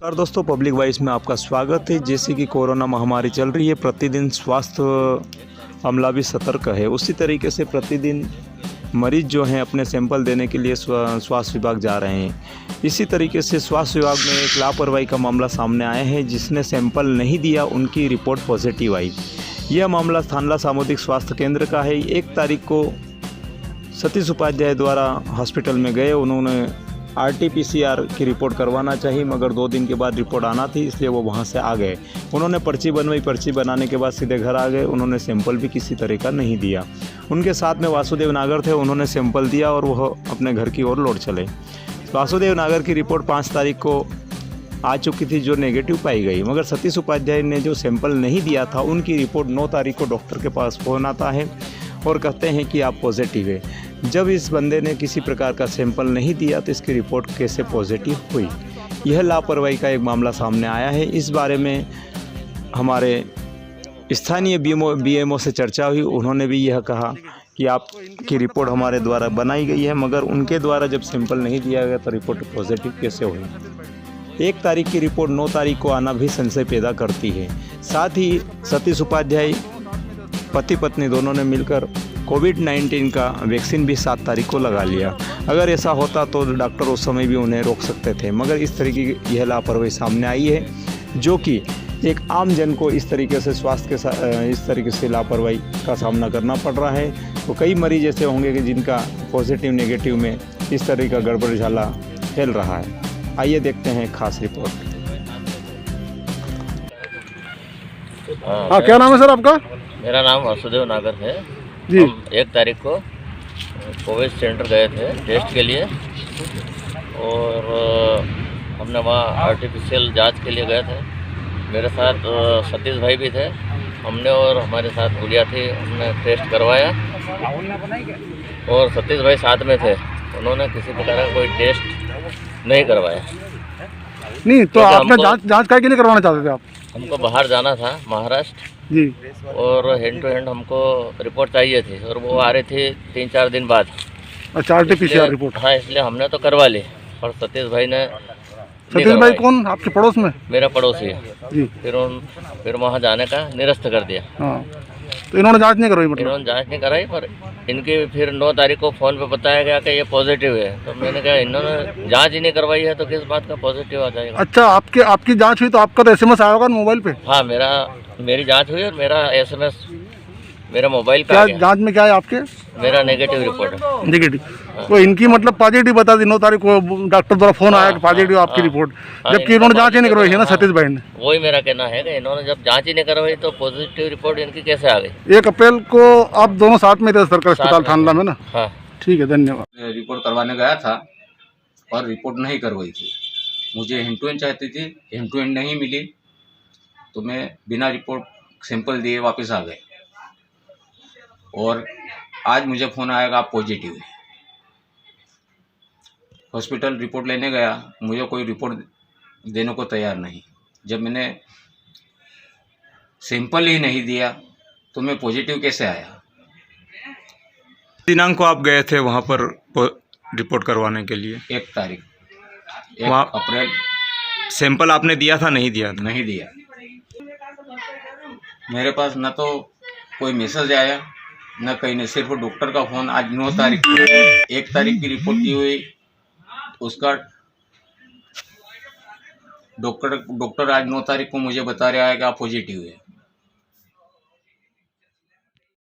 नमस्कार दोस्तों, public voice में आपका स्वागत है। जैसे कि कोरोना महामारी चल रही है, प्रतिदिन स्वास्थ्य अमला भी सतर्क है। उसी तरीके से प्रतिदिन मरीज जो हैं अपने सैंपल देने के लिए स्वास्थ्य विभाग जा रहे हैं। इसी तरीके से स्वास्थ्य विभाग में एक लापरवाही का मामला सामने आया है। जिसने सैंपल नहीं दिया उनकी रिपोर्ट पॉजिटिव आई। यह मामला थानला सामुदायिक स्वास्थ्य केंद्र का है। 1 तारीख को सतीश उपाध्याय द्वारा हॉस्पिटल में गए। उन्होंने RT-PCR की रिपोर्ट करवाना चाहिए, मगर 2 दिन के बाद रिपोर्ट आना थी, इसलिए वो वहाँ से आ गए। उन्होंने पर्ची बनवाई, पर्ची बनाने के बाद सीधे घर आ गए। उन्होंने सैंपल भी किसी तरह का नहीं दिया। उनके साथ में वासुदेव नागर थे, उन्होंने सैंपल दिया और वह अपने घर की ओर लौट चले। वासुदेव नागर की रिपोर्ट 5 तारीख को आ चुकी थी, जो नेगेटिव पाई गई, मगर सतीश उपाध्याय ने जो सैंपल नहीं दिया था उनकी रिपोर्ट 9 तारीख को डॉक्टर के पास फ़ोन आता है और कहते हैं कि आप पॉजिटिव है। जब इस बंदे ने किसी प्रकार का सैंपल नहीं दिया तो इसकी रिपोर्ट कैसे पॉजिटिव हुई? यह लापरवाही का एक मामला सामने आया है। इस बारे में हमारे स्थानीय BMO से चर्चा हुई। उन्होंने भी यह कहा कि आपकी रिपोर्ट हमारे द्वारा बनाई गई है, मगर उनके द्वारा जब सैंपल नहीं दिया गया तो रिपोर्ट पॉजिटिव कैसे हुई? 1 तारीख की रिपोर्ट 9 तारीख को आना भी संशय पैदा करती है। साथ ही सतीश उपाध्याय पति पत्नी दोनों ने मिलकर कोविड-19 का वैक्सीन भी 7 तारीख को लगा लिया। अगर ऐसा होता तो डॉक्टर उस समय भी उन्हें रोक सकते थे, मगर इस तरीके की यह लापरवाही सामने आई है, जो कि एक आम जन को इस तरीके से स्वास्थ्य के साथ इस तरीके से लापरवाही का सामना करना पड़ रहा है। तो कई मरीज ऐसे होंगे कि जिनका पॉजिटिव नेगेटिव में इस तरह का गड़बड़ झाला फैल रहा है। आइए देखते हैं खास रिपोर्ट। हाँ, क्या नाम है सर आपका? मेरा नाम वासुदेव नागर है जी। हम 1 तारीख को कोविड सेंटर गए थे टेस्ट के लिए और हमने वहाँ आर्टिफिशियल जांच के लिए गए थे। मेरे साथ सतीश भाई भी थे। हमने और हमारे साथ गुड़िया थी, हमने टेस्ट करवाया और सतीश भाई साथ में थे। उन्होंने किसी प्रकार का कोई टेस्ट नहीं करवाया। नहीं तो आपने जांच काय के लिए करवाना चाहते थे आप? हमको बाहर जाना था, महाराष्ट्र जी, और हैंड टू हैंड हमको रिपोर्ट चाहिए थी और वो आ रही थी 3-4 दिन बाद। अच्छा, RT-PCR रिपोर्ट। हाँ, इसलिए हमने तो करवा ली और सतीश भाई ने सतीश भाई कौन आपके पड़ोस में? मेरा पड़ोसी है जी। फिर वहाँ जाने का निरस्त कर दिया। हाँ, तो इन्होंने जांच नहीं करवाई? मतलब इन्होंने जांच नहीं कराई, पर इनकी फिर 9 तारीख को फ़ोन पे बताया गया कि ये पॉजिटिव है। तो मैंने कहा इन्होंने जांच ही नहीं करवाई है तो किस बात का पॉजिटिव आ जाएगा? अच्छा, आपकी जांच हुई तो आपका तो SMS आया होगा मोबाइल पे? हाँ, मेरी जांच हुई और मेरा SMS मेरा मोबाइल पे क्या आ गया। जांच में क्या है आपके? मेरा नेगेटिव रिपोर्ट है। नेगेटिव। तो इनकी मतलब पॉजिटिव बता दी 9 तारीख को डॉक्टर द्वारा फोन आया कि पॉजिटिव आपकी रिपोर्ट, जबकि इन्होंने जांच ही नहीं करवाई है ना सतीश भाई ने? वही मेरा कहना है कि इन्होंने जब जांच ही नहीं करवाई तो पॉजिटिव रिपोर्ट इनकी कैसे आ गई? 1 अप्रैल को आप दोनों साथ में थे सरकारी अस्पताल थानला में ना? हाँ। ठीक है, धन्यवाद। रिपोर्ट करवाने गया था और रिपोर्ट नहीं करवाई थी। मुझे हैंड टू हैंड चाहती थी, हैंड टू हैंड नहीं मिली तो मैं बिना रिपोर्ट सैंपल दिए वापस आ गए और आज मुझे फ़ोन आएगा आप पॉजिटिव है। हॉस्पिटल रिपोर्ट लेने गया, मुझे कोई रिपोर्ट देने को तैयार नहीं। जब मैंने सैंपल ही नहीं दिया तो मैं पॉजिटिव कैसे आया? दिनांक को आप गए थे वहाँ पर रिपोर्ट करवाने के लिए? 1 तारीख 1 अप्रैल। सैंपल आपने दिया था? नहीं दिया था? नहीं दिया। मेरे पास न तो कोई मैसेज आया न कहीं ने, सिर्फ डॉक्टर का फ़ोन आज 9 तारीख को 1 तारीख की रिपोर्ट की हुई, उसका डॉक्टर आज 9 तारीख को मुझे बता रहा है कि आप पॉजिटिव है।